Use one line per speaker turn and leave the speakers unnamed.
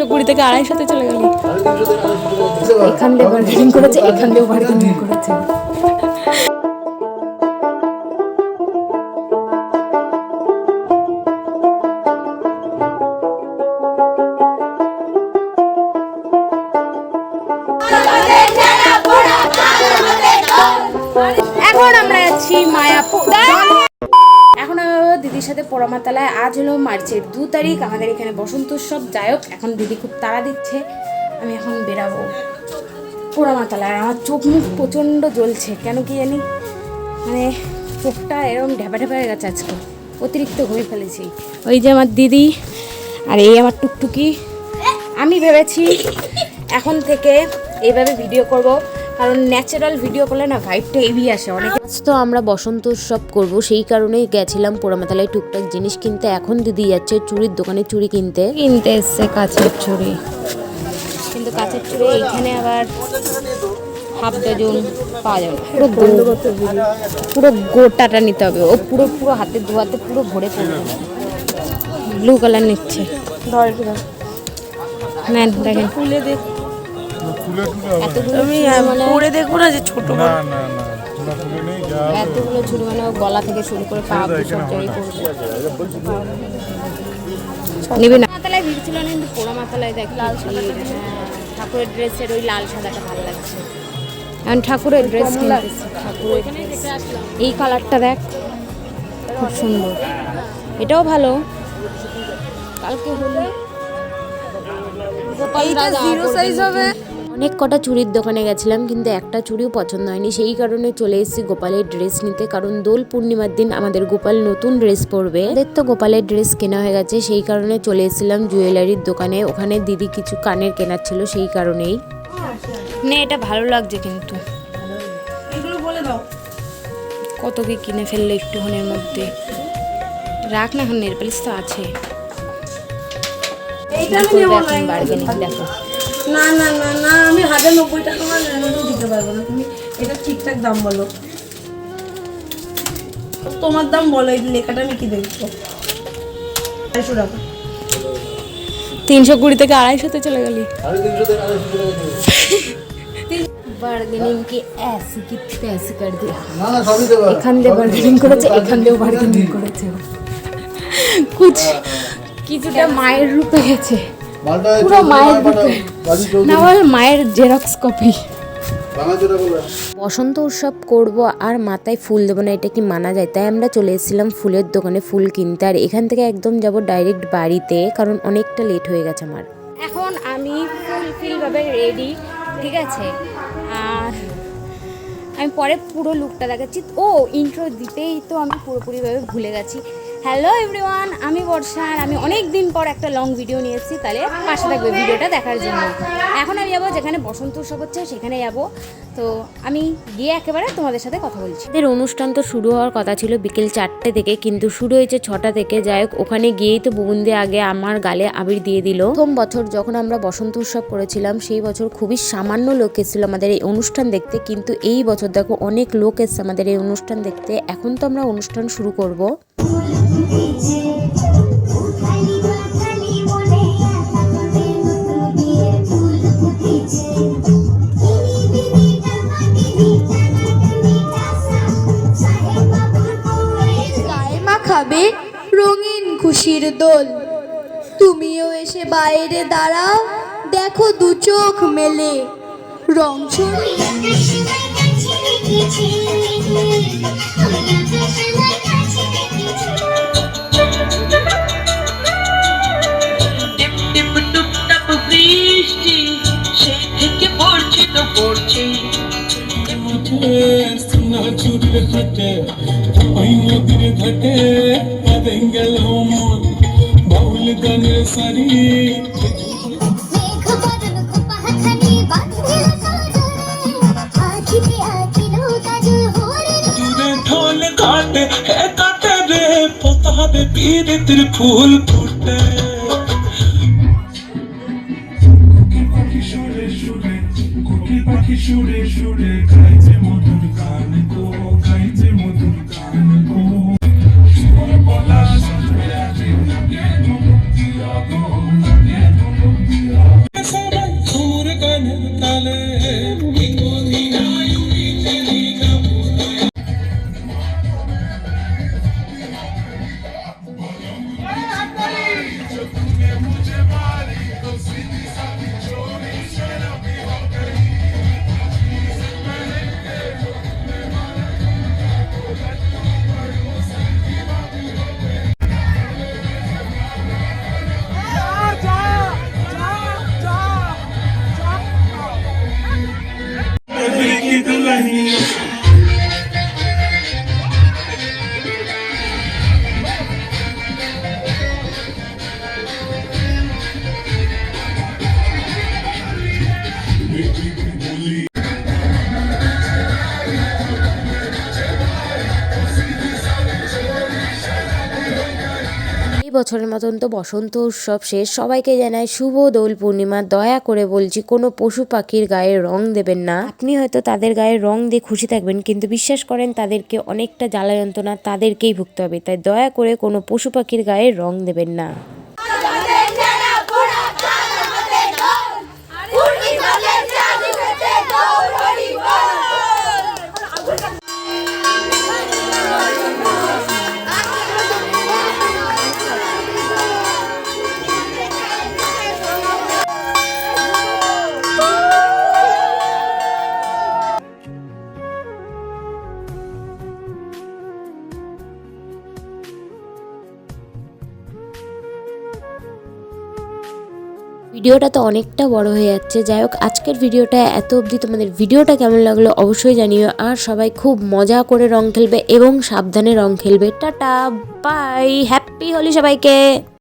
320 থেকে 250-তে চলে গেল। এখান দিয়ে বার্গেনিং করেছে, এখান দিয়ে বার্গেনিং করেছে। এখন আমরা যাচ্ছি মায়াপুর। এখন দিদির সাথে পোড়ামাতলায়। আজ হলো মার্চের 2 তারিখ, আমাদের এখানে বসন্ত উৎসব। যাই হোক, এখন দিদি খুব তাড়া দিচ্ছে, আমি এখন বেরাবো পোড়ামাতলায়। আমার চোখ মুখ প্রচণ্ড জ্বলছে, কেন কি জানি, মানে চোখটা এরকম ঢেপা ঢেপা হয়ে গেছে আজকে, অতিরিক্ত ঘুমিয়ে ফেলেছি। ওই যে আমার দিদি, আর এই আমার টুকটুকি। আমি ভেবেছি এখন থেকে এইভাবে ভিডিও করব, কারণ ন্যাচারাল ভিডিও করলে না ভাইবটা এগিয়ে আসে অনেক। আজ তো আমরা বসন্ত উৎসব করবো, সেই কারণেই গেছিলাম পোড়ামাতলায় টুকটাক জিনিস কিনতে। এখন দিদি যাচ্ছে চুড়ির দোকানে চুড়ি কিনতে এসছে কাছের চুড়ি, কিন্তু কাছের চুড়ি এইখানে আবার হাফ ডজন পাওয়া যাবে, পুরো গোটাটা নিতে হবে। ও পুরো পুরো হাতে ধোয়াতে পুরো ভরে পড়বে। ব্লু কালার নিচ্ছে, নেন দেখেন, খুলে দেখ।
পরে দেখবো না যে ছোট,
এতগুলো ছুরি, মানে গলা থেকে শুরু করে পা নিবি না। মাতালায় ভিড় ছিল না, কিন্তু পোড়া মাতালায় দেখ ঠাকুরের ড্রেসের ওই লাল সাদাটা ভালো লাগছে। এখন ঠাকুরের ড্রেস কিনতেছি, ঠাকুরের এই কালারটা দেখ খুব সুন্দর, এটাও ভালো। কালকে হলে অনেক কটা চুড়ির দোকানে গেছিলাম, কিন্তু একটা চুড়িও পছন্দ হয়নি। সেই কারণে চলে এসেছি গোপালের ড্রেস নিতে, কারণ দোল পূর্ণিমার দিন আমাদের গোপাল নতুন ড্রেস পরবে। আমাদের তো গোপালের ড্রেস কেনা হয়ে গেছে, সেই কারণে চলে এসেছিলাম জুয়েলারির দোকানে। ওখানে দিদি কিছু কানের কেনার ছিল, সেই কারণেই। না, এটা ভালো লাগছে, কিন্তু কত কি কিনে ফেললে একটুখানের মধ্যে। রাখ না, এখন নেল পালিশ তো আছে। দেখো
না না না না, আমি 1090 টাকা দিতে পারবো না। তুমি এটা ঠিকঠাক দাম বলো, তোমার দাম বলো। এই লেখাটা আমি কি দেখবো? 250 টাকা।
320 থেকে 250-তে চলে গেলি। বার্গেনিং কি ऐसे की तैसे कर दिया। এখান দিয়ে বার্গেনিং করেছে, এখান দিয়েও বার্গেনিং করেছে। কিছুটা মায়ের রূপে গেছে, পুরো মায়ের রূপে, না বল মায়ের জেরক্স কপি। বসন্ত উৎসব করব আর মাথায় ফুল দেবো না, এটা কি মানা যায়? তাই আমরা চলে এসেছিলাম ফুলের দোকানে ফুল কিনতে। আর এখান থেকে একদম যাব ডাইরেক্ট বাড়িতে, কারণ অনেকটা লেট হয়ে গেছে আমার। এখন আমি ফুলফিলভাবে রেডি, ঠিক আছে? আর আমি পরে পুরো লুকটা দেখাচ্ছি। ও ইন্ট্রো দিতেই তো আমি পুরোপুরিভাবে ভুলে গেছি। হ্যালো এভরিওয়ান, আমি বর্ষা, আর আমি অনেক দিন পর একটা লং ভিডিও নিয়ে এসেছি, তাহলে পাশে থাকবে ভিডিওটা দেখার জন্য। এখন আমি যাবো যেখানে বসন্ত উৎসব হচ্ছে, সেখানে যাব। তো আমি গিয়ে একেবারে তোমাদের সাথে কথা বলছি। এদের অনুষ্ঠান তো শুরু হওয়ার কথা ছিল বিকেল 4টে থেকে, কিন্তু শুরু হয়েছে 6টা থেকে। যাই হোক, ওখানে গিয়েই তো বুবুন্দি আগে আমার গালে আবির দিয়ে দিল। প্রথম বছর যখন আমরা বসন্ত উৎসব করেছিলাম, সেই বছর খুবই সামান্য লোক এসেছিল আমাদের এই অনুষ্ঠান দেখতে, কিন্তু এই বছর দেখো অনেক লোক এসছে আমাদের এই অনুষ্ঠান দেখতে। এখন তো আমরা অনুষ্ঠান শুরু করব।
খাবে রঙিন খুশির দোল, তুমিও এসে বাইরে দাঁড়াও, দেখো দু চোখ মেলে রং ছড়িয়ে।
বৃষ্টি সে থেকে পড়ছে তো পড়ছে, চুরির হাতে ওই নদীর ঘাটে পাবেন গেল মন বাউল গানের সারি। দূরে ঢোল ঘাটে হে কাটে রে, পোতাবে পীড়িতের ফুল ফুটে। পাখি সুরে সুরে গাইছে মধুর গান গো, গাইছে মধুর গান গো। পলাশ
বছরের মতন তো বসন্ত উৎসব শেষ, সবাইকে জানাই শুভ দোল পূর্ণিমা। দয়া করে বলছি কোনো পশু পাখির গায়ে রং দেবেন না। আপনি হয়তো তাদের গায়ে রং দিয়ে খুশি থাকবেন, কিন্তু বিশ্বাস করেন তাদেরকে অনেকটা জ্বালা যন্ত্রণা তাদেরকেই ভুগতে হবে। তাই দয়া করে কোনো পশু পাখির গায়ে রং দেবেন না। ভিডিওটা তো অনেকটা বড় হয়ে যাচ্ছে। যাই হোক, আজকের ভিডিওটা এত অবধি। তোমাদের ভিডিওটা কেমন লাগলো অবশ্যই জানিও। আর সবাই খুব মজা করে রং খেলবে এবং সাবধানে রং খেলবে। টাটা, বাই, হ্যাপি হোলি সবাইকে।